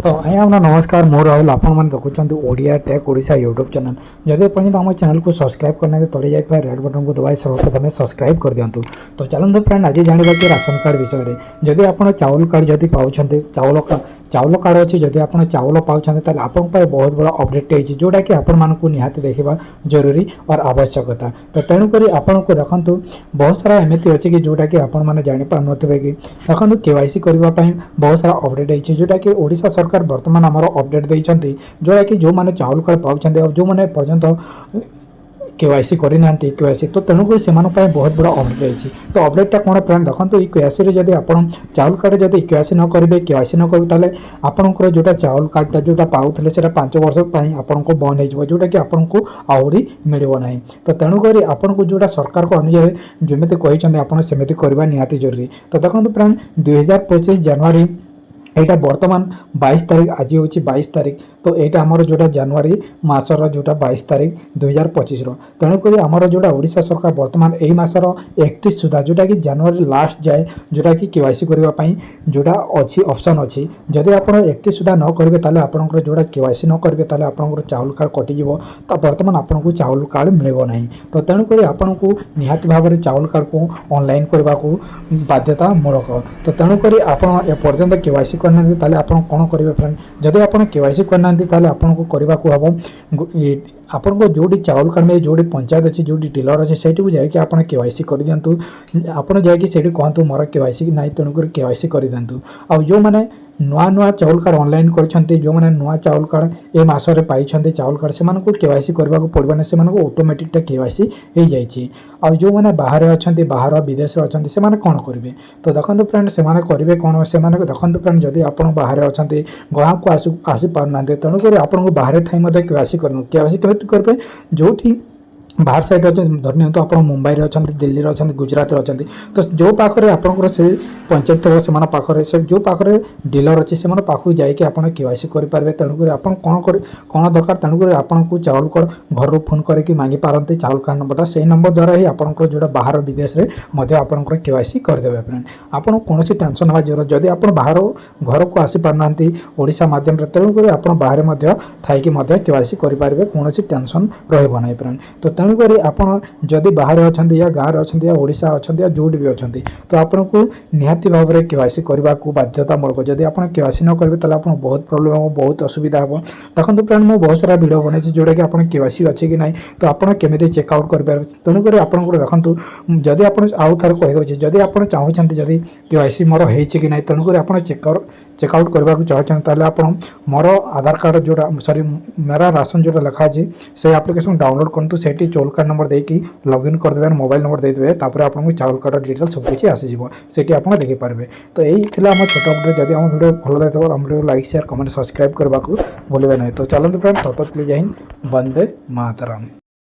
तो आज्ञा नमस्कार मोर राहुल आपने देखुं Odia tech Odisha YouTube channel जदि पर्यटन आम चैनल को सब्सक्राइब करना तले जाए रेड बटन को दबाई सर्वप्रथम सब्सक्राइब कर दिंतु। तो चलते फ्रेंड आज जानवा कि राशन कार्ड विषय में जदि आप चाउल कार्ड जब पाँच चाउल कार्ड अच्छी जब आप चाउल पाँच आपन बहुत बड़ा अपडेट है जोटा कि आपण निहाती देखा जरूरी और आवश्यकता। तो तेणुक आपन को देखु बहुत सारा एमती अच्छी कि जोटा कि आपण मैंने जापार ना कि देखो केवाईसी करने बहुत सारा अपडेट है जोटा कि ओडिशा सरकार वर्तमान आमर अपडेट देती जोटा कि जो मैंने चाउल कार्ड पाँच जो मैंने पर्यंत केवाईसी करना केवाईसी तो तेणुक से बहुत बड़ा अपडेट रही। तो अपडेटा कौन फ्रेंड देखो ये केवाईसी जब आप चाउल कार्ड जब केवाईसी न करेंगे केवाईसी न करेंगे आपंकर जोटा चाउल कार्डटा जोटा पाऊले से 5 वर्ष आपको बंद हो जोटा कि आपको आहरी मिलना। तो तेणुक आपको जोटा सरकार को अनुसार जमी कहते आपमती करवा निहाती जरूरी। तो देखो फ्रेंड 2025 जनवरी यहाँ बर्तमान 22 तारीख आज हूँ 22 तारीख तो यहाँ आमर जोटा जनवरी मासर जोटा 22 तारीख 2025 तेणुक आमर जोटा ओडिशा सरकार बर्तमान यही मासर 31 सुधा जोटा कि जनवरी लास्ट जाए जोटा कि केवाईसी करने जोटा अच्छी ऑप्शन अच्छी जदि आप 31 सुधा न करेंगे ताले आपंकर जोटा केवाईसी न करेंगे ताले आपंकर चाउल कार्ड कटिज तो बर्तमान आपको चाउल कार्ड मिल ना। तो तेणुक आपको निहाती भाव में चाउल कार्ड को ऑनलाइन करने को बाध्यतामूलक। तो तेणुक आप केवाईसी करना ताले आपण कौन करेंगे फ्रेंड जब आप केवाईसी करना ताले आपको करने को हम आपको जोटी चाउल कार्ड में जोटी पंचायत अच्छी जो डीलर अच्छे से जाकि आप केवाईसी कर दिंतु आप जाकि कहतु मोर केवाईसी ना तेणुक केवाईसी कर दिंतु। आ जो मैंने नुआ नुआ चाउल कार्ड ऑनलाइन करछन्ती जो मैंने नुआ चाउल कार्ड ए मासरे पाई चाउल कार्ड से केवाईसी करने को पड़े से ऑटोमेटिक केवाईसी हो जाइए। आ जो मैंने बाहर अच्छा बाहर विदेश अच्छा से कौन करेंगे तो देखो फ्रेंड से करेंगे कौन से देखो फ्रेंड जदि आप बाहर अच्छा गाँव को आसी पारना तेणुक आपको बाहर थी केवाईसी केवाईसी केମିତି करेंगे जो बाहर साइड अच्छे धरनी तो आप मुंबई अच्छा दिल्ली अच्छा गुजरात अच्छा तो जो पाखे आपंकर से पंचायत से पाखे से जो पाखे डीलर अच्छे से पाखक जाकि आप केवाईसी करेंगे तेणुक आप कौन दरकार तेणुक आपको चाउल कार्ड घर फोन करके मांगी पारती चाउल कार्ड नंबरटा से नंबर द्वारा ही आपंकर जोटा बाहर विदेश में आपंकर केवाईसी करदे फ्रेंड आपको कौन टेंशन हवा जरूरत जदि आप बाहर घर को आसी पारना ओडिशा माध्यम तेणुक आप बाहर थी केवाईसी करेंगे कौन टेंशन रही फ्रेंड। तो तेणुक आप जदि बाहर अच्छा या गाँव अच्छा या ओडिशा अच्छा या जोटी भी अच्छा तो आपको निहाती भाव में केवाईसी करने को बाध्यतामूलक जदि आप केवाईसी न करेंगे तो आप बहुत प्रोब्लेम हो बहुत असुविधा हो। देखो फ्रेंड मुझे बहुत सारा वीडियो बनाई जोटा कि आप केवाईसी अच्छे कि ना तो आपड़ केमी चेकआउट करेंगे तेणुक आपको देखो जदि आप आउ थे कहीदे जदि आप चाहते जदि केवाईसी मोर हो ना तेणुक आप चेकआउट करने को चाहते आप मोर आधार कार्ड जोटा सॉरी मेरा राशन जोटा लिखा से एप्लिकेशन डाउनलोड करूँ से चाउल कार्ड नंबर देकी लॉगिन करदे मोबाइल नंबर देदेवे आपको चाउल कार्ड डिटेल सब किसी आसीज से देखिपारे। तो यही आम छोट अपडेट जब आम वीडियो भल लगे आम video like share comment subscribe करने को भूलें ना। तो चलते फ्रेंड तब तक जय हिंद वंदे मातरम।